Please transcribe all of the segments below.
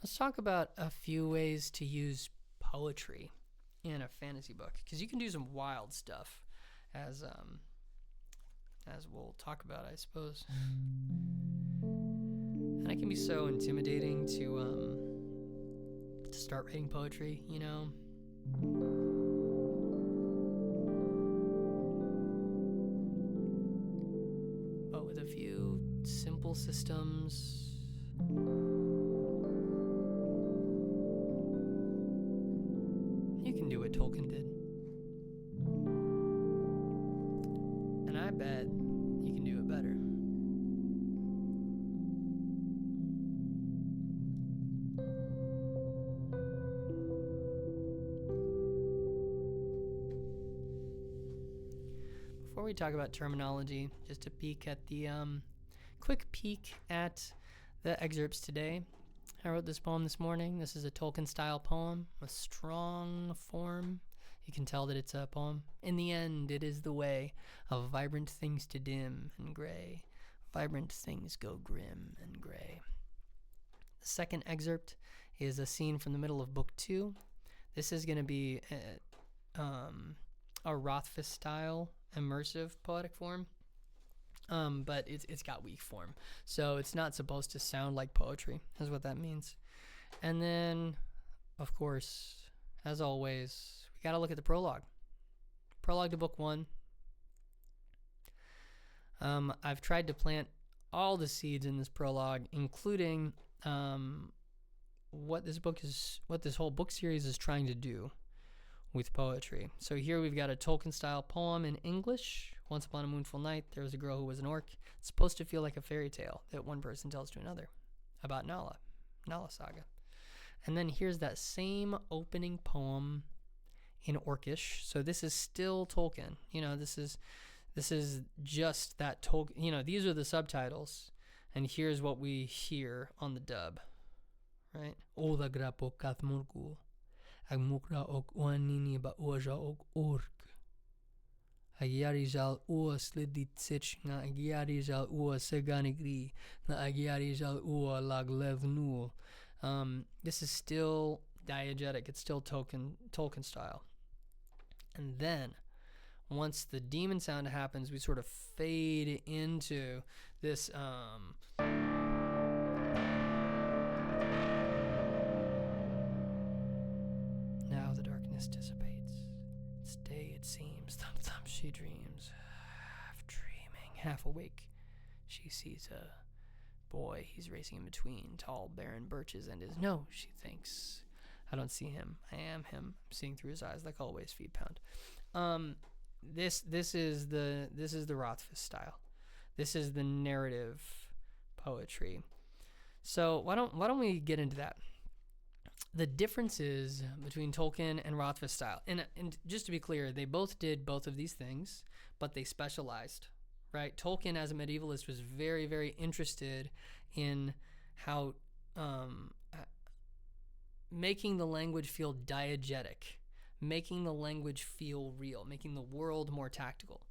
Let's talk about a few ways to use poetry in a fantasy book, because you can do some wild stuff, as we'll talk about, I suppose. And it can be so intimidating to start writing poetry, you know. But with a few simple systems, you can do what Tolkien did. And I bet you can do it better. Before we talk about terminology, just a quick peek at the excerpts today. I wrote this poem this morning. This is a Tolkien Style poem, a strong form. You can tell that it's a poem. In the end, it is the way of vibrant things to dim and gray. Vibrant things go grim and gray. The second excerpt is a scene from the middle of book 2. This is going to be a Rothfuss Style immersive poetic form. But it's got weak form, so it's not supposed to sound like poetry, is what that means. And then, of course, as always, we gotta look at the prologue. Prologue to book 1. I've tried to plant all the seeds in this prologue, including what this whole book series is trying to do with poetry. So here we've got a Tolkien style poem in English. Once upon a moonful night, there was a girl who was an orc. It's supposed to feel like a fairy tale that one person tells to another about NALA Saga. And then here's that same opening poem in Orcish. So this is still Tolkien. You know, this is just that Tolkien. You know, these are the subtitles, and here's what we hear on the dub, right? Ola grapo kathmurgu. Agmukra ok oanini ba oja ok ork. Agyarijal ua sliditsich nga agyarijal ua seganigri na agyarijal ua laglevnul. This is still diegetic. It's still Tolkien style. And then, once the demon sound happens, we sort of fade into this now the darkness dissipates. It's day, it seems. Thump thump she dreams. Half dreaming, half awake. She sees a boy. He's racing in between tall, barren birches and is no, she thinks. I don't see him. I am him. I'm seeing through his eyes like always. Feet pound. This is the Rothfuss style. This is the narrative poetry. So why don't we get into that? The differences between Tolkien and Rothfuss style, and just to be clear, they both did both of these things, but they specialized, right? Tolkien, as a medievalist, was very, very interested in how making the language feel diegetic, making the language feel real, making the world more tactile.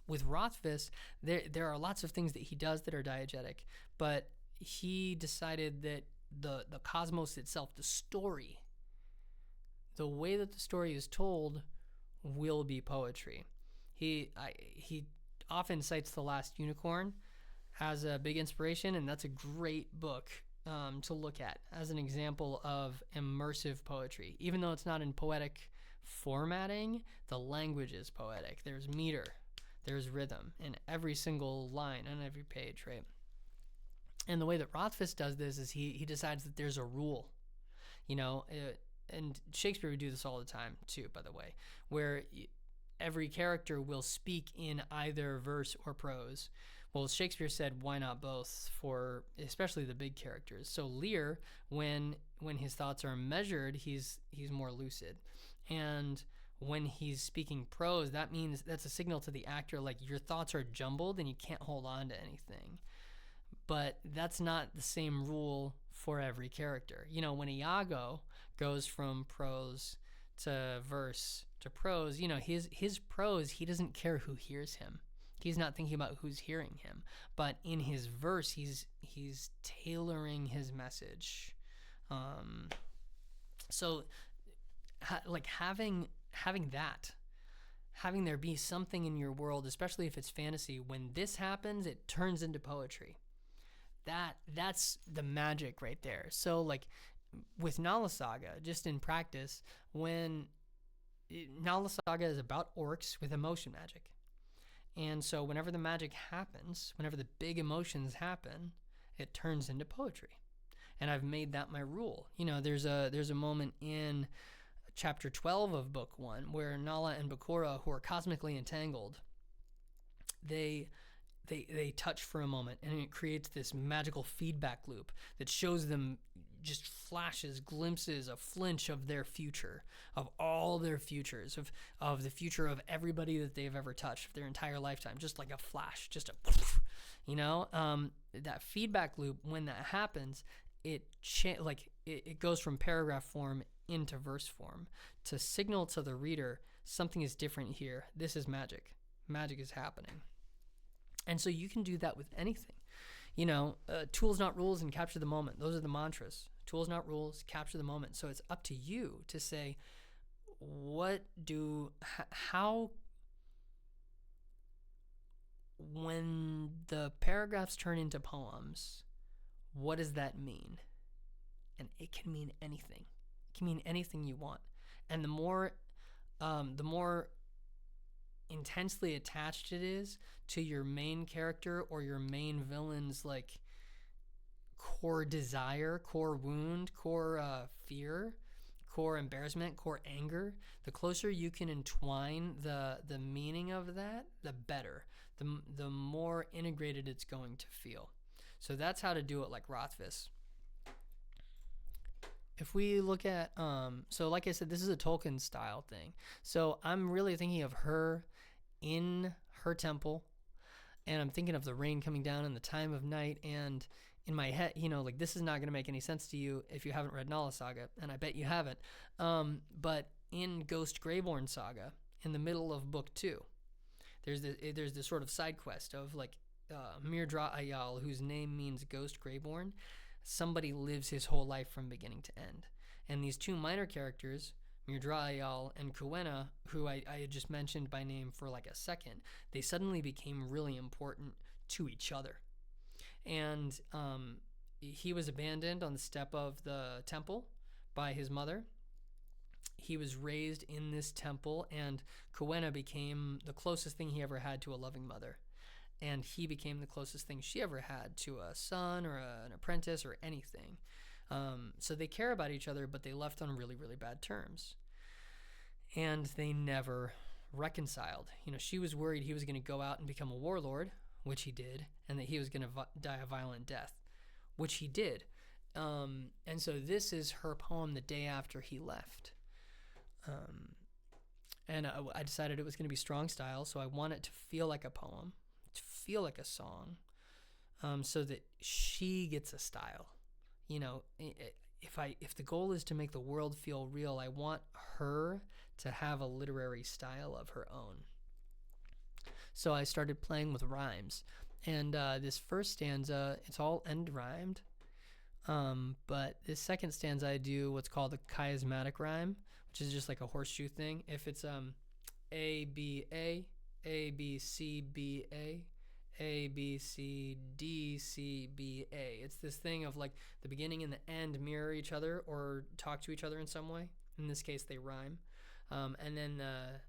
With Rothfuss, there are lots of things that he does that are diegetic, but he decided that the cosmos itself, the story, the way that the story is told, will be poetry. He often cites The Last Unicorn as a big inspiration, and that's a great book to look at as an example of immersive poetry. Even though it's not in poetic formatting, the language is poetic. There's meter, there's rhythm in every single line on every page, right? And the way that Rothfuss does this is he decides that there's a rule, you know, and Shakespeare would do this all the time too, by the way, where every character will speak in either verse or prose. Well, Shakespeare said, why not both, for especially the big characters? So Lear, when his thoughts are measured, he's more lucid. And when he's speaking prose, that means that's a signal to the actor, like your thoughts are jumbled and you can't hold on to anything. But that's not the same rule for every character. You know, when Iago goes from prose to verse to prose, you know, his prose, he doesn't care who hears him. He's not thinking about who's hearing him, but in his verse, he's tailoring his message. So like having that, having there be something in your world, especially if it's fantasy, when this happens, it turns into poetry. That's the magic right there. So like with NALA Saga, just in practice, NALA Saga is about orcs with emotion magic. And so whenever the magic happens, whenever the big emotions happen, it turns into poetry. And I've made that my rule. You know, there's a moment in chapter 12 of book 1 where Nala and Bakura, who are cosmically entangled, they touch for a moment, and it creates this magical feedback loop that shows them just flashes, glimpses, a flinch of their future, of all their futures, of the future of everybody that they've ever touched, of their entire lifetime, just like a flash, just a, you know, that feedback loop. When that happens, it goes from paragraph form into verse form to signal to the reader something is different here. This is magic. Magic is happening. And so you can do that with anything. You know, tools, not rules, and capture the moment. Those are the mantras. Tools, not rules, capture the moment. So it's up to you to say, how, when the paragraphs turn into poems, what does that mean? And it can mean anything. It can mean anything you want. And the more intensely attached it is to your main character or your main villain's like core desire, core wound, core fear, core embarrassment, core anger, the closer you can entwine the meaning of that, the better. The more integrated it's going to feel. So that's how to do it like Rothfuss. If we look at, so like I said, this is a Tolkien style thing. So I'm really thinking of her in her temple, and I'm thinking of the rain coming down in the time of night, and in my head, you know, like this is not going to make any sense to you if you haven't read NALA Saga, and I bet you haven't. But in Ghost Greyborn Saga, in the middle of book 2, there's this sort of side quest of like Mirdra Ayal, whose name means Ghost Greyborn. Somebody lives his whole life from beginning to end. And these two minor characters, Mirdra Ayal and Kuwena, who I had just mentioned by name for like a second, they suddenly became really important to each other. And he was abandoned on the step of the temple by his mother. He was raised in this temple, and Kuwena became the closest thing he ever had to a loving mother. And he became the closest thing she ever had to a son or an apprentice or anything. So they care about each other, but they left on really, really bad terms. And they never reconciled. You know, she was worried he was going to go out and become a warlord, which he did, and that he was going to die a violent death, which he did. And so this is her poem the day after he left. And I decided it was going to be strong style, so I want it to feel like a poem, to feel like a song, so that she gets a style. You know, if the goal is to make the world feel real, I want her to have a literary style of her own. So I started playing with rhymes, and this first stanza, it's all end rhymed, but this second stanza I do what's called a chiasmatic rhyme, which is just like a horseshoe thing. If it's A B A, A B C B A, A B C D C B A. It's this thing of like the beginning and the end mirror each other or talk to each other in some way. In this case, they rhyme. And then the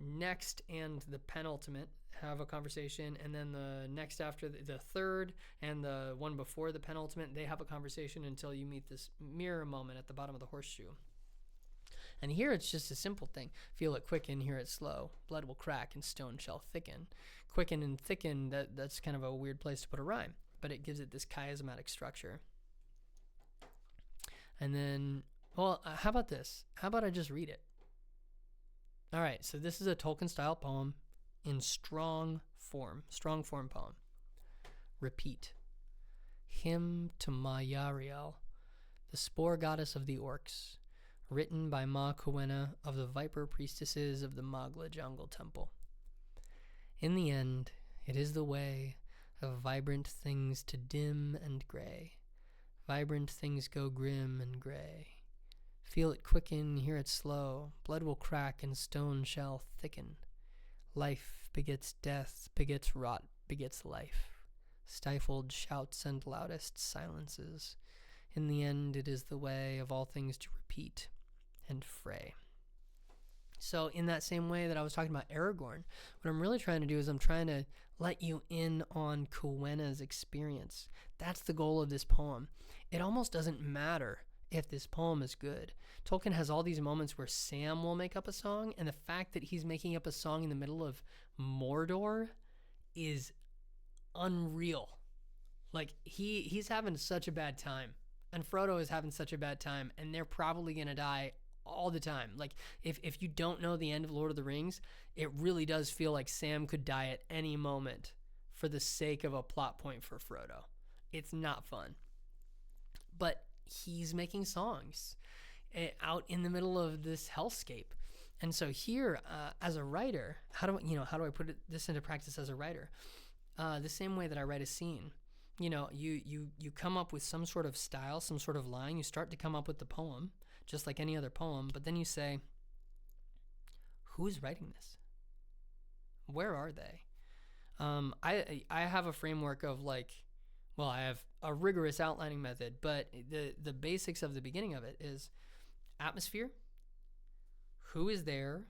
next and the penultimate have a conversation, and then the next after the third and the one before the penultimate, they have a conversation until you meet this mirror moment at the bottom of the horseshoe. And here it's just a simple thing. Feel it quicken, hear it slow. Blood will crack and stone shall thicken. Quicken and thicken, that's kind of a weird place to put a rhyme, but it gives it this chiasmatic structure. And then, well, how about this? How about I just read it? All right, so this is a Tolkien style poem in strong form poem. Repeat. Hymn to Ma Yariel, the spore goddess of the orcs, written by Ma Kuwena of the viper priestesses of the Magla Jungle Temple. In the end, it is the way of vibrant things to dim and gray. Vibrant things go grim and gray. Feel it quicken, hear it slow. Blood will crack and stone shall thicken. Life begets death, begets rot, begets life. Stifled shouts and loudest silences. In the end, it is the way of all things to repeat and fray. So in that same way that I was talking about Aragorn, what I'm really trying to do is I'm trying to let you in on Coenna's experience. That's the goal of this poem. It almost doesn't matter if this poem is good. Tolkien has all these moments where Sam will make up a song, and the fact that he's making up a song in the middle of Mordor is unreal. Like, he's having such a bad time, and Frodo is having such a bad time, and they're probably going to die all the time. Like, if you don't know the end of Lord of the Rings, it really does feel like Sam could die at any moment for the sake of a plot point for Frodo. It's not fun. But he's making songs out in the middle of this hellscape. And so here, as a writer, how do I put this into practice as a writer? The same way that I write a scene. You come up with some sort of style, some sort of line. You start to come up with the poem, just like any other poem, but then you say, who's writing this? Where are they? I have a framework of I have a rigorous outlining method, but the basics of the beginning of it is atmosphere, who is there,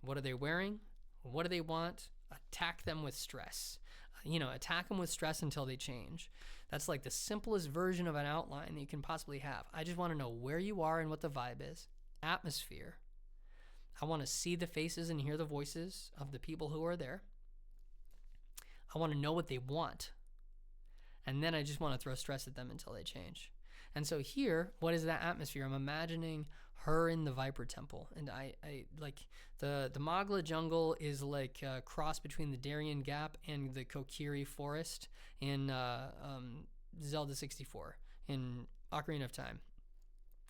what are they wearing, what do they want, attack them with stress. Attack them with stress until they change. That's like the simplest version of an outline that you can possibly have. I just want to know where you are and what the vibe is. Atmosphere. I want to see the faces and hear the voices of the people who are there. I want to know what they want. And then I just want to throw stress at them until they change. And so here, what is that atmosphere? I'm imagining her in the Viper Temple. And I like the Mogla jungle is like a cross between the Darien Gap and the Kokiri Forest in Zelda 64, in Ocarina of Time.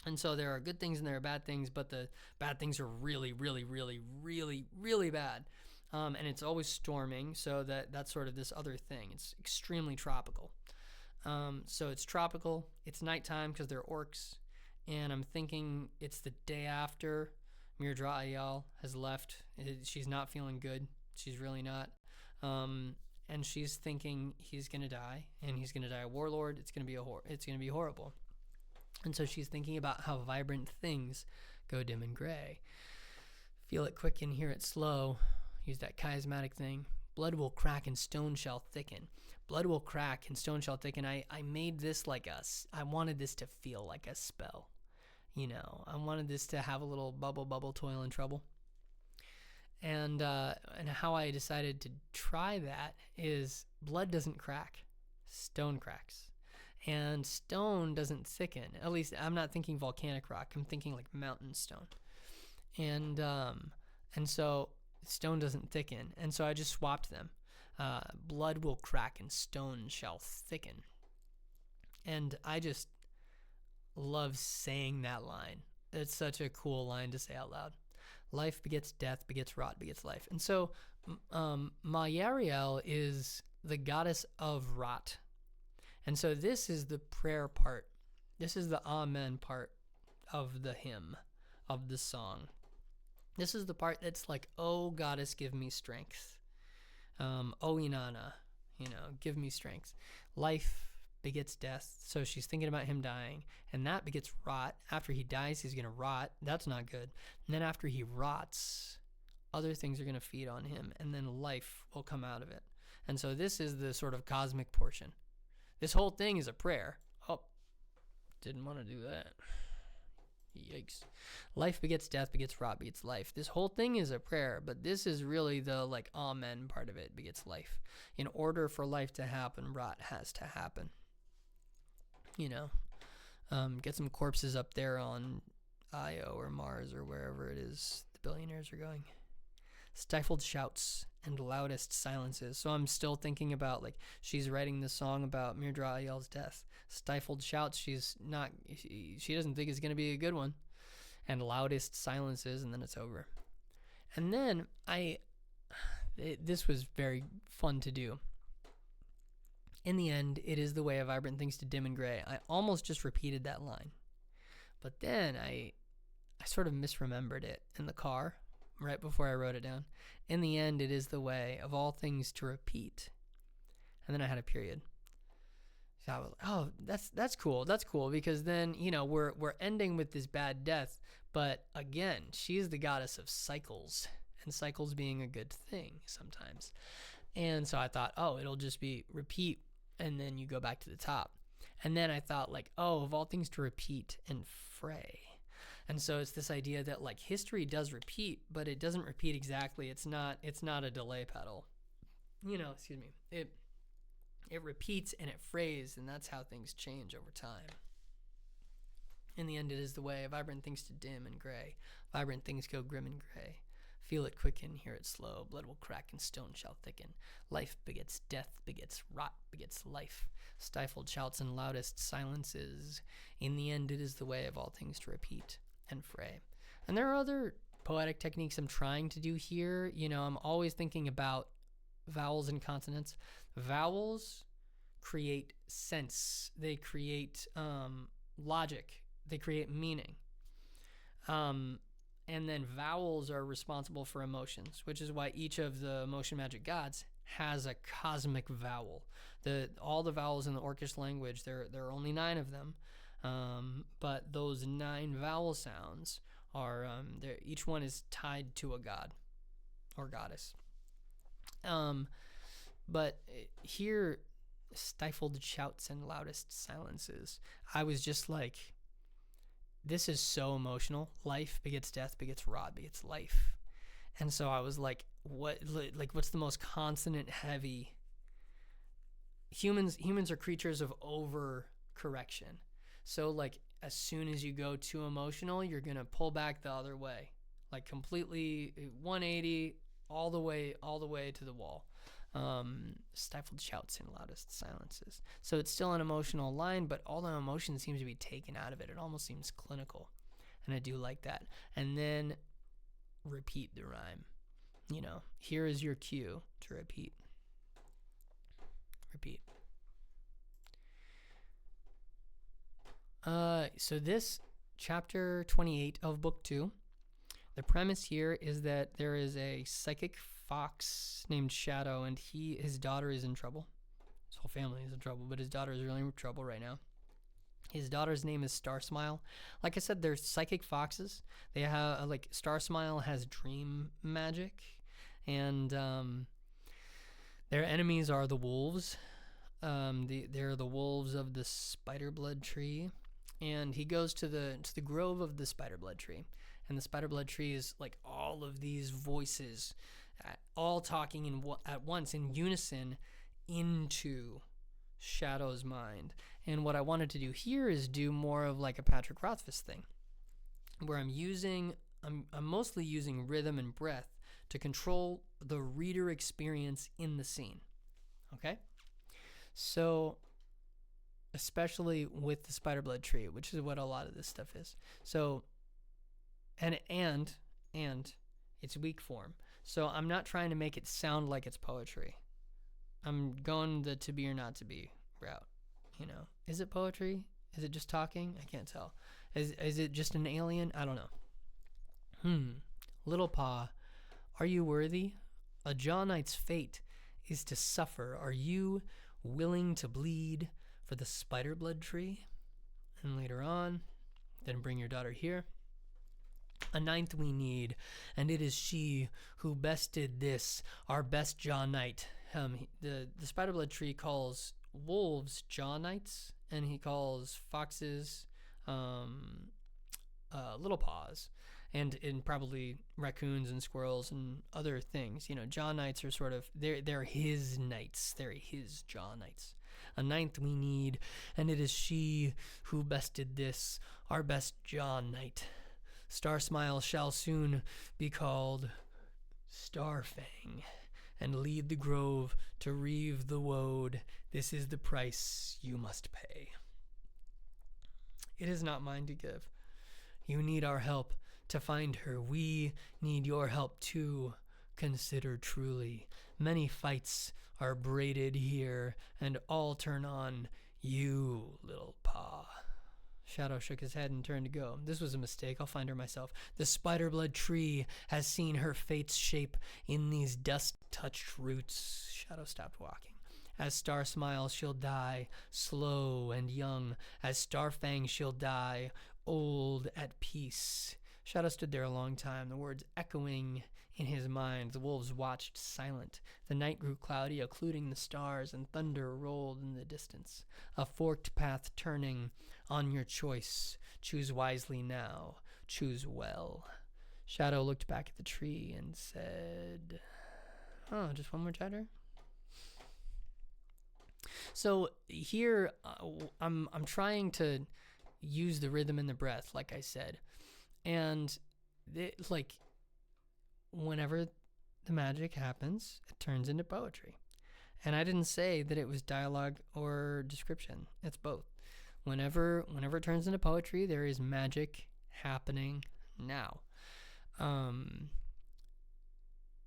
And so there are good things and there are bad things, but the bad things are really, really, really, really, really bad. And it's always storming, so that's sort of this other thing. It's extremely tropical. So it's tropical, it's nighttime because they're orcs, and I'm thinking it's the day after Mir-Draayel has left. She's not feeling good. She's really not. And she's thinking he's going to die, and he's going to die a warlord. It's going to be horrible. And so she's thinking about how vibrant things go dim and gray. Feel it quicken, hear it slow. Use that chiasmatic thing. Blood will crack and stone shall thicken. Blood will crack and stone shall thicken. I made this I wanted this to feel like a spell. I wanted this to have a little bubble, toil, and trouble. And how I decided to try that is blood doesn't crack, stone cracks. And stone doesn't thicken. At least I'm not thinking volcanic rock. I'm thinking like mountain stone. And so stone doesn't thicken. And so I just swapped them. Blood will crack and stone shall thicken. And I just love saying that line. It's such a cool line to say out loud. Life begets death, begets rot, begets life. And so Mayariel is the goddess of rot. And so this is the prayer part. This is the amen part of the hymn, of the song. This is the part that's like, oh, goddess, give me strength. Oh, Inanna, give me strength. Life begets death. So she's thinking about him dying. And that begets rot. After he dies, he's going to rot. That's not good. And then after he rots, other things are going to feed on him. And then life will come out of it. And so this is the sort of cosmic portion. This whole thing is a prayer. Oh, didn't want to do that. Yikes. Life begets death, begets rot, begets life. This whole thing is a prayer, but this is really the amen part of it, begets life. In order for life to happen, rot has to happen. Get some corpses up there on Io or Mars or wherever it is the billionaires are going. Stifled shouts and loudest silences. So I'm still thinking about she's writing this song about Mir-Draayel's death. Stifled shouts, she doesn't think it's going to be a good one. And loudest silences, and then it's over. And then this was very fun to do. In the end, it is the way of vibrant things to dim and gray. I almost just repeated that line. But then I sort of misremembered it in the car right before I wrote it down. In the end, it is the way of all things to repeat. And then I had a period. So I was like, oh, that's cool. That's cool, because then, we're ending with this bad death. But again, she is the goddess of cycles, and cycles being a good thing sometimes. And so I thought, oh, it'll just be repeat, and then you go back to the top. And then I thought, like, oh, of all things to repeat and fray. And so it's this idea that, like, history does repeat, but it doesn't repeat exactly. It's not a delay pedal. Excuse me. It repeats and it frays, and that's how things change over time. In the end, it is the way. Vibrant things to dim and gray. Vibrant things go grim and gray. Feel it quicken, hear it slow. Blood will crack and stone shall thicken. Life begets death, begets rot, begets life. Stifled shouts and loudest silences. In the end, it is the way of all things to repeat and fray. And there are other poetic techniques I'm trying to do here. I'm always thinking about vowels and consonants. Vowels create sense. They create logic. They create meaning. And then vowels are responsible for emotions, which is why each of the motion magic gods has a cosmic vowel. All the vowels in the Orcish language, there are only 9 of them, but those 9 vowel sounds are each one is tied to a god or goddess. But here, stifled shouts and loudest silences. I was just like, this is so emotional. Life begets death, begets rot, begets life. And so I was like, what's the most consonant heavy? Humans are creatures of overcorrection. So, like, as soon as you go too emotional, you're going to pull back the other way. Like, completely 180 all the way to the wall. Stifled shouts and loudest silences. So it's still an emotional line, but all the emotion seems to be taken out of it. It almost seems clinical, and I do like that. And then repeat the rhyme. Here is your cue to repeat. Repeat. So this chapter 28 of book 2, the premise here is that there is a psychic fox named Shadow, and his daughter is in trouble. His whole family is in trouble, but his daughter is really in trouble right now. His daughter's name is Star Smile. Like I said, they're psychic foxes. They have Star Smile has dream magic, and their enemies are the wolves. They're the wolves of the spider blood tree, and he goes to the grove of the spider blood tree, and the spider blood tree is like all of these voices, all talking at once in unison into Shadow's mind. And what I wanted to do here is do more of like a Patrick Rothfuss thing, where I'm mostly using rhythm and breath to control the reader experience in the scene. Okay? So, especially with the spider blood tree, which is what a lot of this stuff is. So, and it's weak form. So I'm not trying to make it sound like it's poetry. I'm going the to be or not to be route. Is it poetry? Is it just talking? I can't tell. Is it just an alien? I don't know. Little Paw, are you worthy? A Jaw Knight's fate is to suffer. Are you willing to bleed for the spider blood tree? And later on, then bring your daughter here. A 9th we need, and it is she who best did this, our best Jaw Knight. The spider blood tree calls wolves Jaw Knights, and he calls foxes Little Paws, and probably raccoons and squirrels and other things. Jaw Knights are sort of, they're his knights. They're his Jaw Knights. A 9th we need, and it is she who best did this, our best Jaw Knight. Star Smile shall soon be called Starfang, and lead the grove to reave the woad. This is the price you must pay. It is not mine to give. You need our help to find her. We need your help too. Consider truly, many fights are braided here, and all turn on you, little paw. Shadow shook his head and turned to go. This was a mistake. I'll find her myself. The spider-blood tree has seen her fate's shape in these dust-touched roots. Shadow stopped walking. As Star smiles, she'll die, slow and young. As Starfang, she'll die, old at peace. Shadow stood there a long time, the words echoing in his mind. The wolves watched, silent. The night grew cloudy, occluding the stars, and thunder rolled in the distance. A forked path turning on your choice. Choose wisely now. Choose well. Shadow looked back at the tree and said, "Oh, just one more chatter?" So here, I'm trying to use the rhythm and the breath, like I said, and like whenever the magic happens, it turns into poetry. And I didn't say that it was dialogue or description. It's both. Whenever it turns into poetry, there is magic happening now.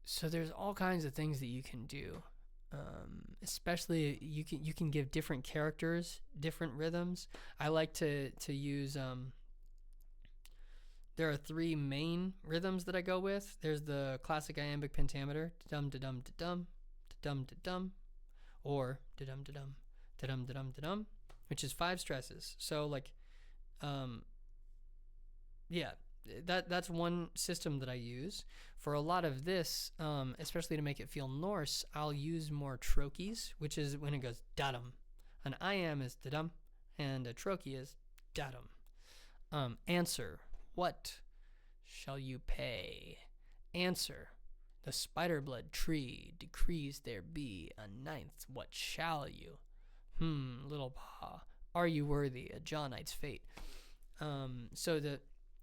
So there's all kinds of things that you can do. Especially you can give different characters different rhythms. I like to use there are 3 main rhythms that I go with. There's the classic iambic pentameter, dum da dum da dum dum da dum, or da dum da dum da dum da dum da dum, which is 5 stresses. So like yeah, that's one system that I use. For a lot of this, especially to make it feel Norse, I'll use more trochees, which is when it goes da-dum. An iamb is da-dum, and a trochee is da-dum. Answer, what shall you pay? Answer, the spider-blood tree decrees there be a 9th. What shall you? Little paw, are you worthy a Jaw Knight's fate? So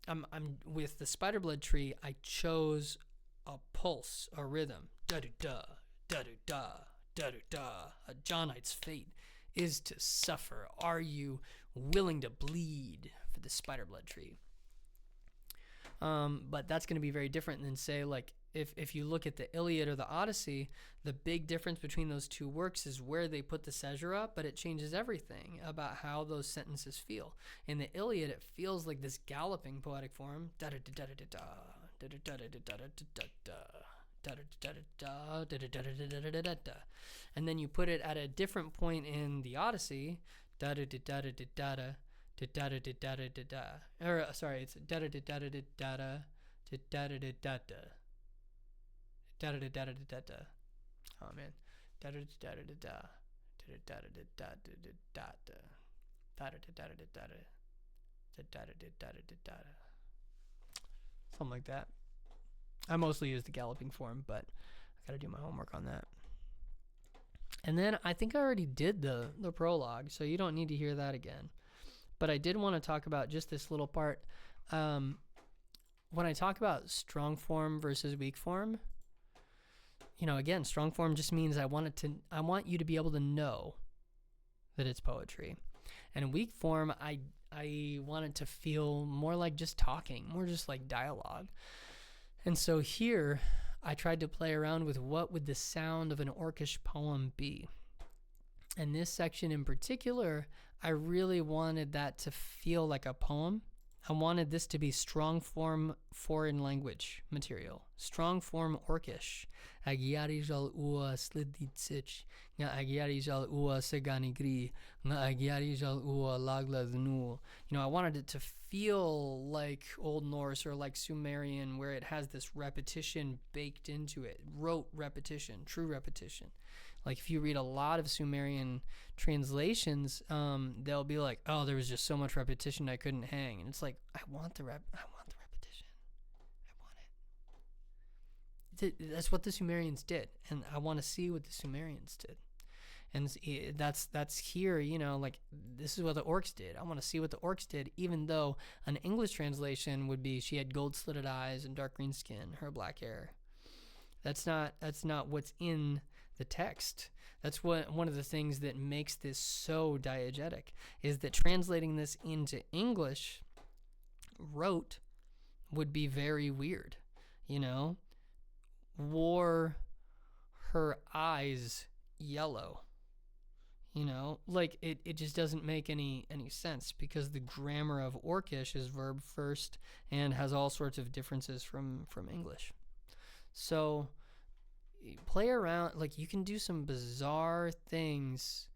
I'm with the spider-blood tree, I chose a pulse, a rhythm. Da-do-da, da-do-da, da-do-da. A Jaw Knight's fate is to suffer. Are you willing to bleed for the spider-blood tree? But that's going to be very different than, say, like, if you look at the Iliad or the Odyssey, the big difference between those 2 works is where they put the caesura, but it changes everything about how those sentences feel. In the Iliad, it feels like this galloping poetic form, and then you put it at a different point in the Odyssey, or sorry, it's oh man, something like that. I mostly use the galloping form, but I gotta do my homework on that. And then I think I already did the prologue, so you don't need to hear that again. But I did want to talk about just this little part. When I talk about strong form versus weak form, again, strong form just means I want you to be able to know that it's poetry. And weak form, I want it to feel more like just talking, more just like dialogue. And so here, I tried to play around with what would the sound of an orcish poem be. And this section in particular, I really wanted that to feel like a poem. I wanted this to be strong form foreign language material. Strong form orcish. Agiarijal ua sliditsich. Nga agiarijal ua seganigri. Nga agiarijal ua lagladnu. I wanted it to feel like Old Norse or like Sumerian, where it has this repetition baked into it. Rote repetition, true repetition. Like if you read a lot of Sumerian translations, they'll be like, "Oh, there was just so much repetition I couldn't hang." And it's like, I want the repetition. I want it. That's what the Sumerians did, and I want to see what the Sumerians did. And that's here, like this is what the orcs did. I want to see what the orcs did, even though an English translation would be she had gold-slitted eyes and dark green skin, her black hair. That's not what's in the text. That's one of the things that makes this so diegetic, is that translating this into English rote would be very weird. wore her eyes yellow. You know, like it just doesn't make any sense because the grammar of Orcish is verb first and has all sorts of differences from English. So play around, like you can do some bizarre things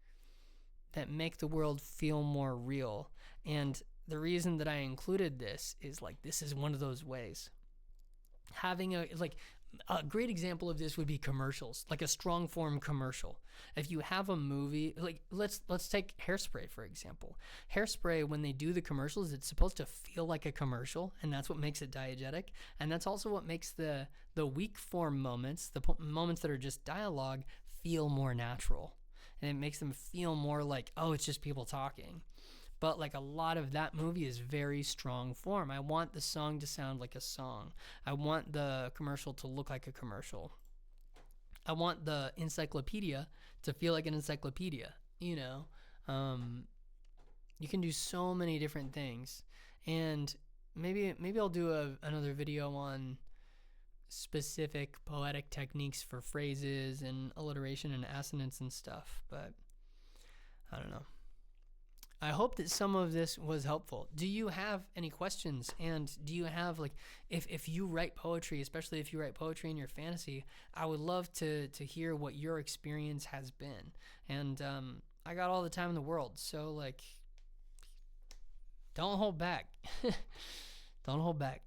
that make the world feel more real. And the reason that I included this is like this is one of those ways. Having a great example of this would be commercials, like a strong form commercial. If you have a movie, like let's take Hairspray for example. Hairspray, when they do the commercials, it's supposed to feel like a commercial, and that's what makes it diegetic. And that's also what makes the weak form moments, the moments that are just dialogue, feel more natural, and it makes them feel more like, oh, it's just people talking. But like a lot of that movie is very strong form. I want the song to sound like a song. I want the commercial to look like a commercial. I want the encyclopedia to feel like an encyclopedia. You can do so many different things. And maybe I'll do another video on specific poetic techniques for phrases and alliteration and assonance and stuff. But I don't know. I hope that some of this was helpful. Do you have any questions? And do you have, like, if you write poetry, especially if you write poetry in your fantasy, I would love to hear what your experience has been. And I got all the time in the world, so, like, don't hold back. Don't hold back.